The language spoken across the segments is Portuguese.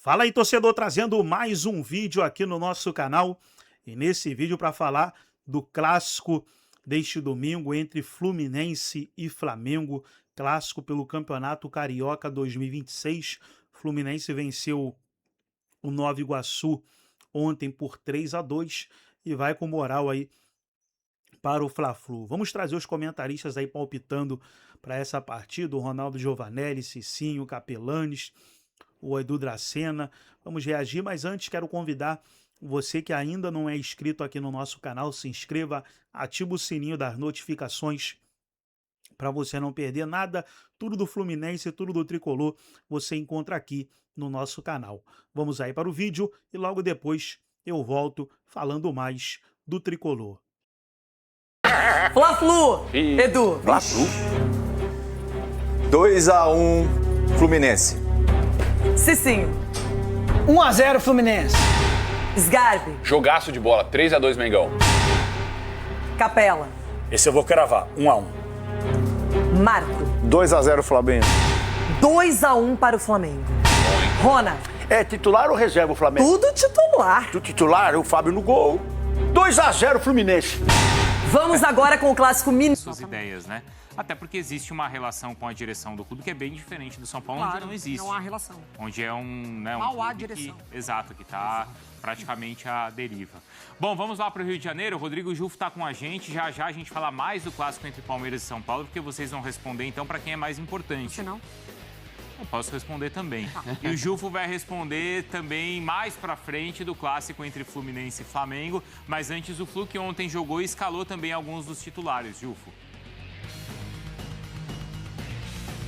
Fala aí, torcedor, trazendo mais um vídeo aqui no nosso canal. E nesse vídeo para falar do clássico deste domingo entre Fluminense e Flamengo, clássico pelo Campeonato Carioca 2026. Fluminense venceu o Nova Iguaçu ontem por 3-2 e vai com moral aí para o Fla-Flu. Vamos trazer os comentaristas aí palpitando para essa partida, o Ronaldo Giovanelli, Cicinho, Capelanes, o Edu Dracena. Vamos reagir, mas antes quero convidar você que ainda não é inscrito aqui no nosso canal, se inscreva, ativa o sininho das notificações para você não perder nada. Tudo do Fluminense, tudo do Tricolor, você encontra aqui no nosso canal. Vamos aí para o vídeo e logo depois eu volto falando mais do Tricolor. Fla-Flu, Edu. Fla-Flu. 2-1 Fluminense. Cicinho. 1-0 Fluminense. Sgarbi. Jogaço de bola, 3-2 Mengão. Capela. Esse eu vou cravar, 1-1. Marco. 2-0 Flamengo. 2-1 para o Flamengo. Rona. É titular ou reserva o Flamengo? Tudo titular. Do titular, o Fábio no gol. 2-0 Fluminense. Vamos agora com o clássico mineiro. Suas ideias, né? Até porque existe uma relação com a direção do clube que é bem diferente do São Paulo, Claro, onde não existe. não há relação. Onde é um Mal há clube direção. Exato, que está praticamente à deriva. Bom, vamos lá para o Rio de Janeiro. O Rodrigo Jufo está com a gente. Já já a gente fala mais do clássico entre Palmeiras e São Paulo, porque vocês vão responder, então, para quem é mais importante. Você não? Eu posso responder também. E o Jufo vai responder também mais pra frente do clássico entre Fluminense e Flamengo. Mas antes, o Flu, que ontem jogou e escalou também alguns dos titulares, Jufo.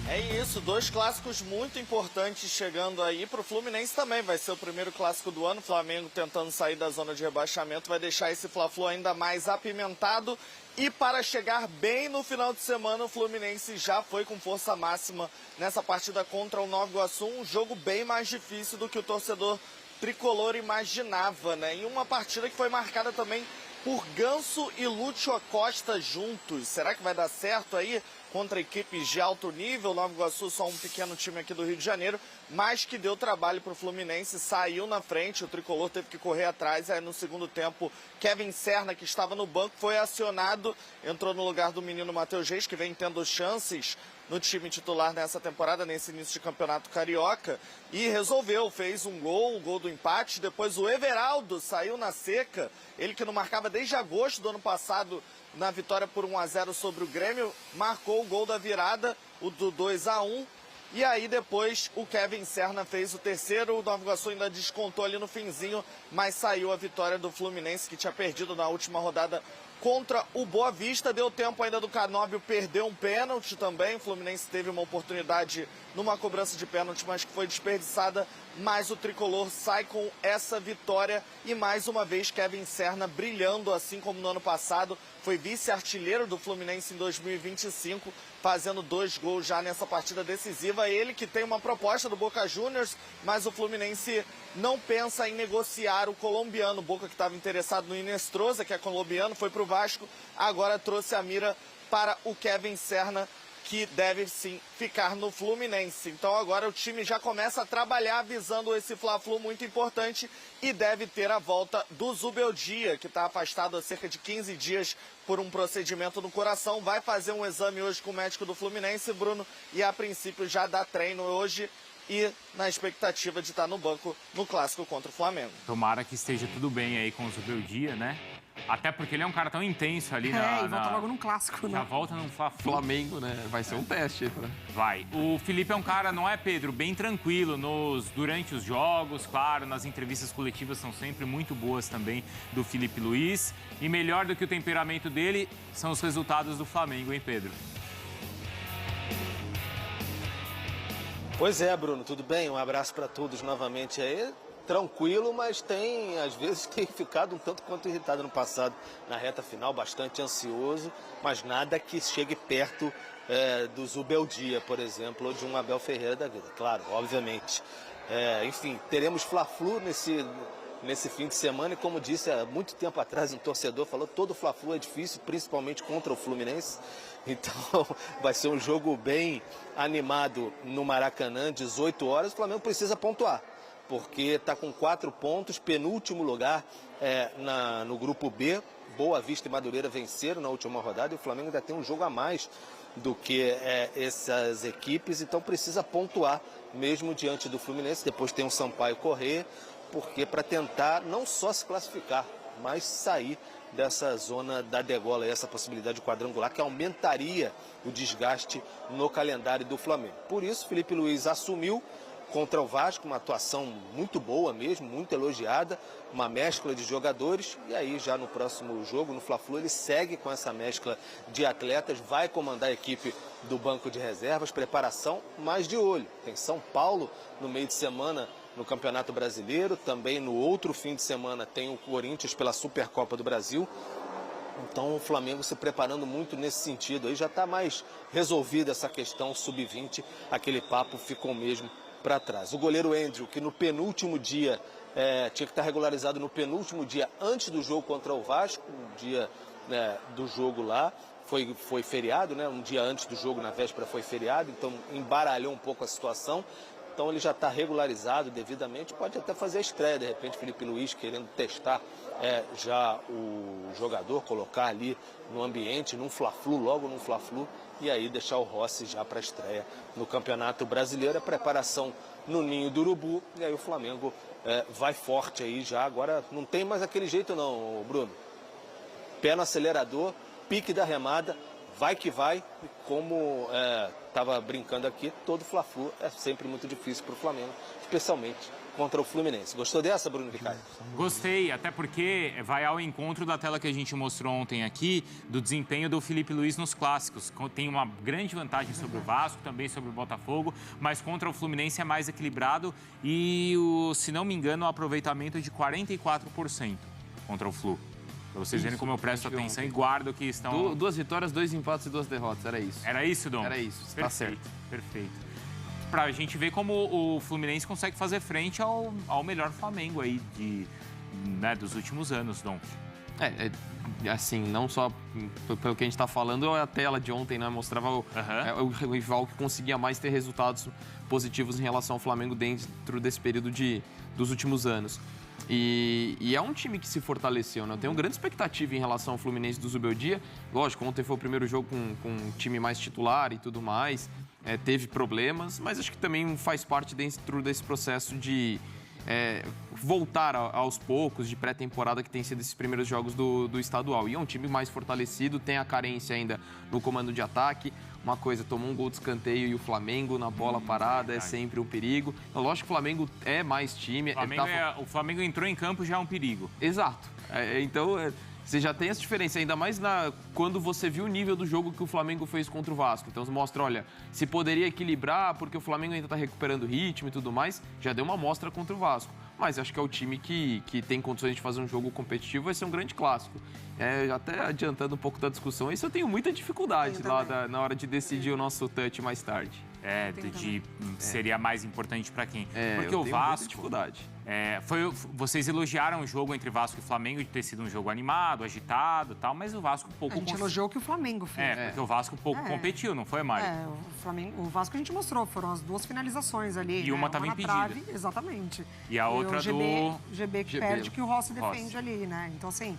É isso, dois clássicos muito importantes chegando aí para o Fluminense também. Vai ser o primeiro clássico do ano. O Flamengo tentando sair da zona de rebaixamento vai deixar esse Fla-Flu ainda mais apimentado. E para chegar bem no final de semana, o Fluminense já foi com força máxima nessa partida contra o Nova Iguaçu. Um jogo bem mais difícil do que o torcedor tricolor imaginava, né? E uma partida que foi marcada também por Ganso e Lúcio Acosta juntos. Será que vai dar certo aí contra equipes de alto nível? O Nova Iguaçu só um pequeno time aqui do Rio de Janeiro, mas que deu trabalho para o Fluminense, saiu na frente, o Tricolor teve que correr atrás. Aí no segundo tempo, Kevin Serna, que estava no banco, foi acionado, entrou no lugar do menino Matheus Reis, que vem tendo chances no time titular nessa temporada, nesse início de campeonato carioca, e resolveu, fez um gol do empate. Depois o Everaldo saiu na seca, ele que não marcava desde agosto do ano passado na vitória por 1-0 sobre o Grêmio, marcou o gol da virada, o do 2-1, e aí depois o Kevin Serna fez o terceiro. O Nova Iguaçu ainda descontou ali no finzinho, mas saiu a vitória do Fluminense, que tinha perdido na última rodada contra o Boa Vista. Deu tempo ainda do Canóbio perder um pênalti também. O Fluminense teve uma oportunidade numa cobrança de pênalti, mas que foi desperdiçada. Mas o Tricolor sai com essa vitória e mais uma vez Kevin Serna brilhando, assim como no ano passado. Foi vice-artilheiro do Fluminense em 2025, fazendo 2 gols já nessa partida decisiva. Ele que tem uma proposta do Boca Juniors, mas o Fluminense não pensa em negociar o colombiano. O Boca, que estava interessado no Inestrosa, que é colombiano, foi para o Vasco, agora trouxe a mira para o Kevin Serna, que deve sim ficar no Fluminense. Então agora o time já começa a trabalhar visando esse Fla-Flu muito importante e deve ter a volta do Zubeldia, que está afastado há cerca de 15 dias por um procedimento no coração. Vai fazer um exame hoje com o médico do Fluminense, Bruno, e a princípio já dá treino hoje e na expectativa de estar no banco no clássico contra o Flamengo. Tomara que esteja tudo bem aí com o Zubeldia, né? Até porque ele é um cara tão intenso ali E volta logo num clássico, Já né? volta num Fla-Flu. Flamengo, né? Vai ser um teste. Né? Vai. O Felipe é um cara, não é, Pedro? Bem tranquilo durante os jogos, claro, nas entrevistas coletivas são sempre muito boas também do Felipe Luiz. E melhor do que o temperamento dele são os resultados do Flamengo, hein, Pedro? Pois é, Bruno, tudo bem? Um abraço para todos novamente aí. Tranquilo, mas às vezes tem ficado um tanto quanto irritado no passado, na reta final, bastante ansioso, mas nada que chegue perto do Zubeldia, por exemplo, ou de um Abel Ferreira da vida. Claro, obviamente. Enfim, teremos Fla-Flu nesse fim de semana. E como disse há muito tempo atrás, um torcedor falou, todo Fla-Flu é difícil, principalmente contra o Fluminense. Então vai ser um jogo bem animado no Maracanã, 18 horas. O Flamengo precisa pontuar, porque está com 4 pontos, penúltimo lugar no grupo B. Boa Vista e Madureira venceram na última rodada e o Flamengo ainda tem um jogo a mais do que essas equipes, então precisa pontuar mesmo diante do Fluminense. Depois tem o Sampaio Corrêa, porque para tentar não só se classificar, mas sair dessa zona da degola, essa possibilidade de quadrangular que aumentaria o desgaste no calendário do Flamengo. Por isso, Filipe Luiz assumiu contra o Vasco, uma atuação muito boa mesmo, muito elogiada, uma mescla de jogadores, e aí já no próximo jogo, no Fla-Flu, ele segue com essa mescla de atletas, vai comandar a equipe do banco de reservas, preparação mais de olho. Tem São Paulo no meio de semana no Campeonato Brasileiro, também no outro fim de semana tem o Corinthians pela Supercopa do Brasil. Então o Flamengo se preparando muito nesse sentido, aí já está mais resolvida essa questão sub-20, aquele papo ficou mesmo para trás. O goleiro Andrew, que no penúltimo dia, tinha que estar regularizado no penúltimo dia antes do jogo contra o Vasco, no dia do jogo lá, foi feriado, né? Um dia antes do jogo, na véspera, foi feriado, então embaralhou um pouco a situação. Então ele já está regularizado devidamente, pode até fazer a estreia, de repente Filipe Luiz querendo testar já o jogador, colocar ali no ambiente, num Fla-Flu, logo num Fla-Flu, e aí deixar o Rossi já para a estreia no Campeonato Brasileiro, a preparação no Ninho do Urubu, e aí o Flamengo vai forte aí já, agora não tem mais aquele jeito não, Bruno. Pé no acelerador, pique da remada, vai que vai, e como estava brincando aqui, todo Fla-Flu é sempre muito difícil para o Flamengo, especialmente contra o Fluminense. Gostou dessa, Bruno Vicari? Gostei, até porque vai ao encontro da tela que a gente mostrou ontem aqui, do desempenho do Filipe Luiz nos clássicos. Tem uma grande vantagem sobre o Vasco, também sobre o Botafogo, mas contra o Fluminense é mais equilibrado e, se não me engano, o aproveitamento é de 44% contra o Flu. Para vocês verem como eu presto atenção e guardo que estão... 2 vitórias, 2 empates e 2 derrotas, era isso. Era isso, Dom? Era isso, perfeito, tá certo. Perfeito. Pra gente ver como o Fluminense consegue fazer frente ao melhor Flamengo aí dos últimos anos, Dom. Assim, não só pelo que a gente está falando, a tela de ontem, né, mostrava o rival que conseguia mais ter resultados positivos em relação ao Flamengo dentro desse período dos últimos anos. E é um time que se fortaleceu, né? Eu tenho grande expectativa em relação ao Fluminense do Zubeldia. Lógico, ontem foi o primeiro jogo com um time mais titular e tudo mais. Teve problemas, mas acho que também faz parte dentro desse processo de voltar aos poucos de pré-temporada que tem sido esses primeiros jogos do estadual. E é um time mais fortalecido, tem a carência ainda no comando de ataque. Uma coisa, tomou um gol de escanteio e o Flamengo na bola parada é sempre um perigo. Então, lógico que o Flamengo é mais time. O Flamengo entrou em campo já é um perigo. Exato. Então, você já tem essa diferença, ainda mais quando você viu o nível do jogo que o Flamengo fez contra o Vasco. Então, mostra, olha, se poderia equilibrar porque o Flamengo ainda está recuperando ritmo e tudo mais, já deu uma amostra contra o Vasco. Mas acho que é o time que tem condições de fazer um jogo competitivo, vai ser um grande clássico. Até adiantando um pouco da discussão, isso eu tenho muita dificuldade na hora de decidir o nosso touch mais tarde. Seria mais importante para quem? Porque o Vasco... dificuldade. Vocês elogiaram o jogo entre Vasco e Flamengo de ter sido um jogo animado, agitado e tal, mas o Vasco pouco... A gente elogiou o que o Flamengo fez. Porque o Vasco pouco competiu, não foi, Mari? O Vasco a gente mostrou, foram as 2 finalizações ali. E uma estava impedida. Trave, exatamente. E a outra o GB que perde, que o Rossi defende ali, né? Então, assim,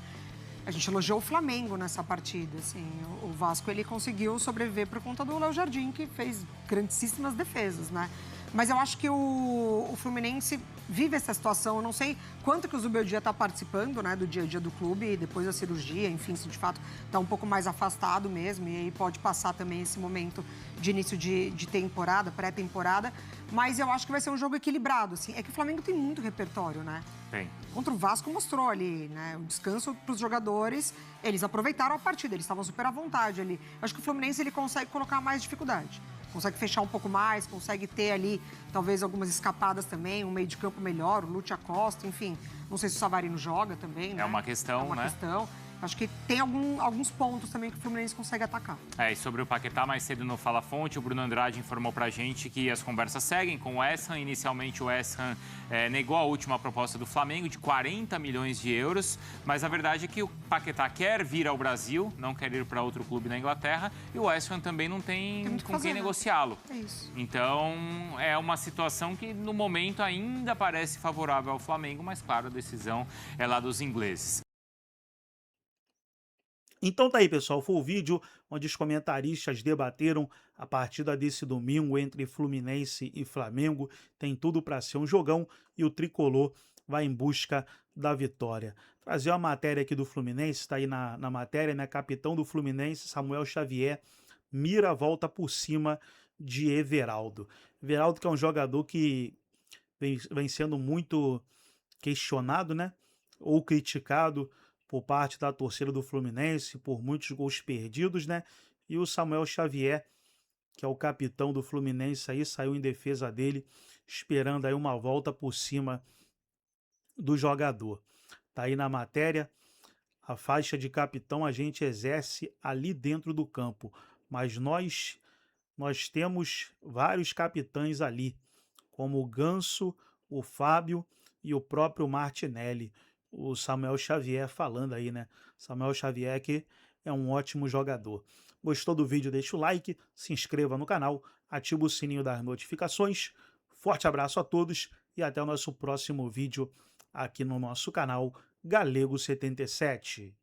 a gente elogiou o Flamengo nessa partida, assim. O Vasco, ele conseguiu sobreviver por conta do Léo Jardim, que fez grandíssimas defesas, né? Mas eu acho que o Fluminense vive essa situação. Eu não sei quanto que o Zubeldia está participando, né, do dia a dia do clube, depois da cirurgia, enfim, se de fato está um pouco mais afastado mesmo, e aí pode passar também esse momento de início de temporada, pré-temporada. Mas eu acho que vai ser um jogo equilibrado, assim. É que o Flamengo tem muito repertório, né? Tem. Contra o Vasco mostrou ali, né? O descanso para os jogadores, eles aproveitaram a partida, eles estavam super à vontade ali. Eu acho que o Fluminense, ele consegue colocar mais dificuldade. Consegue fechar um pouco mais, consegue ter ali, talvez, algumas escapadas também, um meio de campo melhor, o Lúcio Acosta, enfim. Não sei se o Savarino joga também, né? É uma questão, né? É uma questão. Acho que tem alguns pontos também que o Fluminense consegue atacar. E sobre o Paquetá, mais cedo no Fala Fonte, o Bruno Andrade informou pra gente que as conversas seguem com o West Ham. Inicialmente o West Ham negou a última proposta do Flamengo de 40 milhões de euros, mas a verdade é que o Paquetá quer vir ao Brasil, não quer ir para outro clube na Inglaterra, e o West Ham também não tem com quem negociá-lo. É isso. Então, é uma situação que no momento ainda parece favorável ao Flamengo, mas claro, a decisão é lá dos ingleses. Então tá aí, pessoal, foi o vídeo onde os comentaristas debateram a partida desse domingo entre Fluminense e Flamengo. Tem tudo para ser um jogão e o Tricolor vai em busca da vitória. Trazer uma matéria aqui do Fluminense, está aí na matéria, né? Capitão do Fluminense, Samuel Xavier, mira a volta por cima de Everaldo. Everaldo, que é um jogador que vem sendo muito questionado, né? Ou criticado por parte da torcida do Fluminense, por muitos gols perdidos, né? E o Samuel Xavier, que é o capitão do Fluminense, aí saiu em defesa dele, esperando aí uma volta por cima do jogador. Tá aí na matéria, a faixa de capitão a gente exerce ali dentro do campo, mas nós temos vários capitães ali, como o Ganso, o Fábio e o próprio Martinelli. O Samuel Xavier falando aí, né? Samuel Xavier que é um ótimo jogador. Gostou do vídeo? Deixa o like, se inscreva no canal, ativa o sininho das notificações. Forte abraço a todos e até o nosso próximo vídeo aqui no nosso canal Galego 77.